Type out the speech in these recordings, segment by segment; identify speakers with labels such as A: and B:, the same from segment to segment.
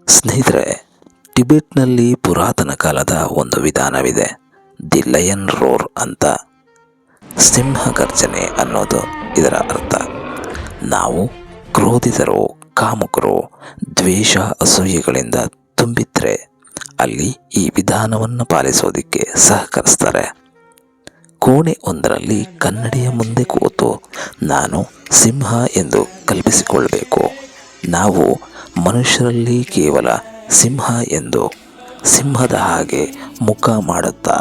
A: ಸ್ನೇಹಿತರೆ, ಟಿಬೆಟ್ನಲ್ಲಿ ಪುರಾತನ ಕಾಲದ ಒಂದು ವಿಧಾನವಿದೆ. ದಿ ಲಯನ್ ರೋರ್ ಅಂತ. ಸಿಂಹ ಗರ್ಜನೆ ಅನ್ನೋದು ಇದರ ಅರ್ಥ. ನಾವು ಕ್ರೋಧಿತರೋ, ಕಾಮುಕರೋ, ದ್ವೇಷ ಅಸೂಯೆಗಳಿಂದ ತುಂಬಿದ್ರೆ ಅಲ್ಲಿ ಈ ವಿಧಾನವನ್ನು ಪಾಲಿಸೋದಿಕ್ಕೆ ಸಹಕರಿಸ್ತಾರೆ. ಕೋಣೆ ಒಂದರಲ್ಲಿ ಕನ್ನಡಿಯ ಮುಂದೆ ಕೂತು ನಾನು ಸಿಂಹ ಎಂದು ಕಲ್ಪಿಸಿಕೊಳ್ಬೇಕು. ನಾವು ಮನುಷ್ಯರಲ್ಲಿ ಕೇವಲ ಸಿಂಹ ಎಂದು ಸಿಂಹದ ಹಾಗೆ ಮುಖ ಮಾಡುತ್ತಾ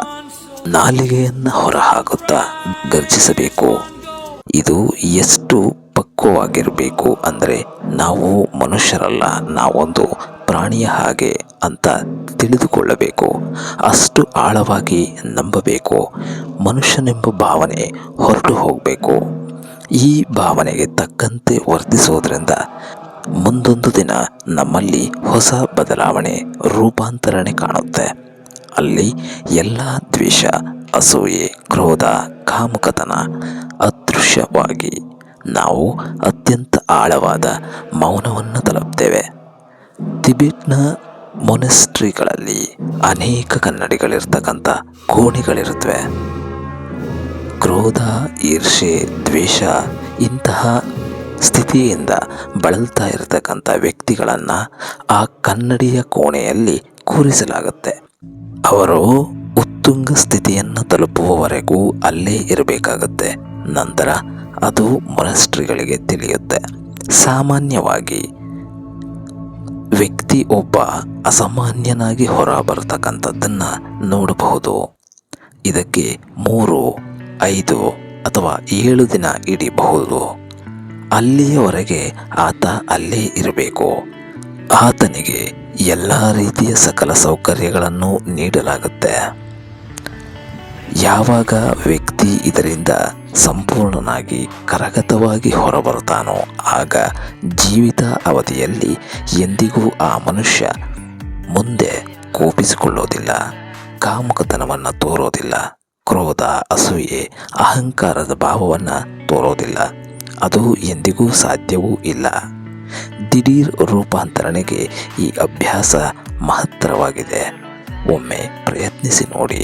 A: ನಾಲಿಗೆಯನ್ನು ಹೊರಹಾಕುತ್ತಾ ಗರ್ಜಿಸಬೇಕು. ಇದು ಎಷ್ಟು ಪಕ್ವವಾಗಿರಬೇಕು ಅಂದರೆ ನಾವು ಮನುಷ್ಯರಲ್ಲ, ನಾವೊಂದು ಪ್ರಾಣಿಯ ಹಾಗೆ ಅಂತ ತಿಳಿದುಕೊಳ್ಳಬೇಕು. ಅಷ್ಟು ಆಳವಾಗಿ ನಂಬಬೇಕು. ಮನುಷ್ಯನೆಂಬ ಭಾವನೆ ಹೊರಟು ಹೋಗಬೇಕು. ಈ ಭಾವನೆಗೆ ತಕ್ಕಂತೆ ವರ್ತಿಸೋದ್ರಿಂದ ಮುಂದೊಂದು ದಿನ ನಮ್ಮಲ್ಲಿ ಹೊಸ ಬದಲಾವಣೆ, ರೂಪಾಂತರಣೆ ಕಾಣುತ್ತೆ. ಅಲ್ಲಿ ಎಲ್ಲ ದ್ವೇಷ, ಅಸೂಯೆ, ಕ್ರೋಧ, ಕಾಮುಕತನ ಅದೃಶ್ಯವಾಗಿ ನಾವು ಅತ್ಯಂತ ಆಳವಾದ ಮೌನವನ್ನು ತಲುಪ್ತೇವೆ. ಟಿಬೆಟ್ನ ಮೊನೆಸ್ಟ್ರಿಗಳಲ್ಲಿ ಅನೇಕ ಕನ್ನಡಿಗಳಿರ್ತಕ್ಕಂಥ ಕೋಣೆಗಳಿರುತ್ತವೆ. ಕ್ರೋಧ, ಈರ್ಷೆ, ದ್ವೇಷ ಇಂತಹ ಸ್ಥಿತಿಯಿಂದ ಬಳಲ್ತಾ ಇರತಕ್ಕಂಥ ವ್ಯಕ್ತಿಗಳನ್ನು ಆ ಕನ್ನಡಿಯ ಕೋಣೆಯಲ್ಲಿ ಕೂರಿಸಲಾಗುತ್ತೆ. ಅವರು ಉತ್ತುಂಗ ಸ್ಥಿತಿಯನ್ನು ತಲುಪುವವರೆಗೂ ಅಲ್ಲೇ ಇರಬೇಕಾಗುತ್ತೆ. ನಂತರ ಅದು ಮೊನೆಸ್ಟ್ರಿಗಳಿಗೆ ತಿಳಿಯುತ್ತೆ. ಸಾಮಾನ್ಯವಾಗಿ ವ್ಯಕ್ತಿ ಒಬ್ಬ ಅಸಾಮಾನ್ಯನಾಗಿ ಹೊರ ಬರತಕ್ಕಂಥದ್ದನ್ನು ನೋಡಬಹುದು. ಇದಕ್ಕೆ 3, 5 ಅಥವಾ 7 ದಿನ ಹಿಡಿಬಹುದು. ಅಲ್ಲಿಯವರೆಗೆ ಆತ ಅಲ್ಲೇ ಇರಬೇಕು. ಆತನಿಗೆ ಎಲ್ಲ ರೀತಿಯ ಸಕಲ ಸೌಕರ್ಯಗಳನ್ನು ನೀಡಲಾಗುತ್ತೆ. ಯಾವಾಗ ವ್ಯಕ್ತಿ ಇದರಿಂದ ಸಂಪೂರ್ಣನಾಗಿ ಕರಗತವಾಗಿ ಹೊರಬರುತ್ತಾನೋ ಆಗ ಜೀವಿತ ಅವಧಿಯಲ್ಲಿ ಎಂದಿಗೂ ಆ ಮನುಷ್ಯ ಮುಂದೆ ಕೋಪಿಸಿಕೊಳ್ಳೋದಿಲ್ಲ, ಕಾಮುಕತನವನ್ನು ತೋರೋದಿಲ್ಲ, ಕ್ರೋಧ, ಅಸೂಯೆ, ಅಹಂಕಾರದ ಭಾವವನ್ನು ತೋರೋದಿಲ್ಲ. ಅದು ಎಂದಿಗೂ ಸಾಧ್ಯವೂ ಇಲ್ಲ. ದಿಢೀರ್ ರೂಪಾಂತರಣೆಗೆ ಈ ಅಭ್ಯಾಸ ಮಹತ್ತರವಾಗಿದೆ. ಒಮ್ಮೆ ಪ್ರಯತ್ನಿಸಿ ನೋಡಿ.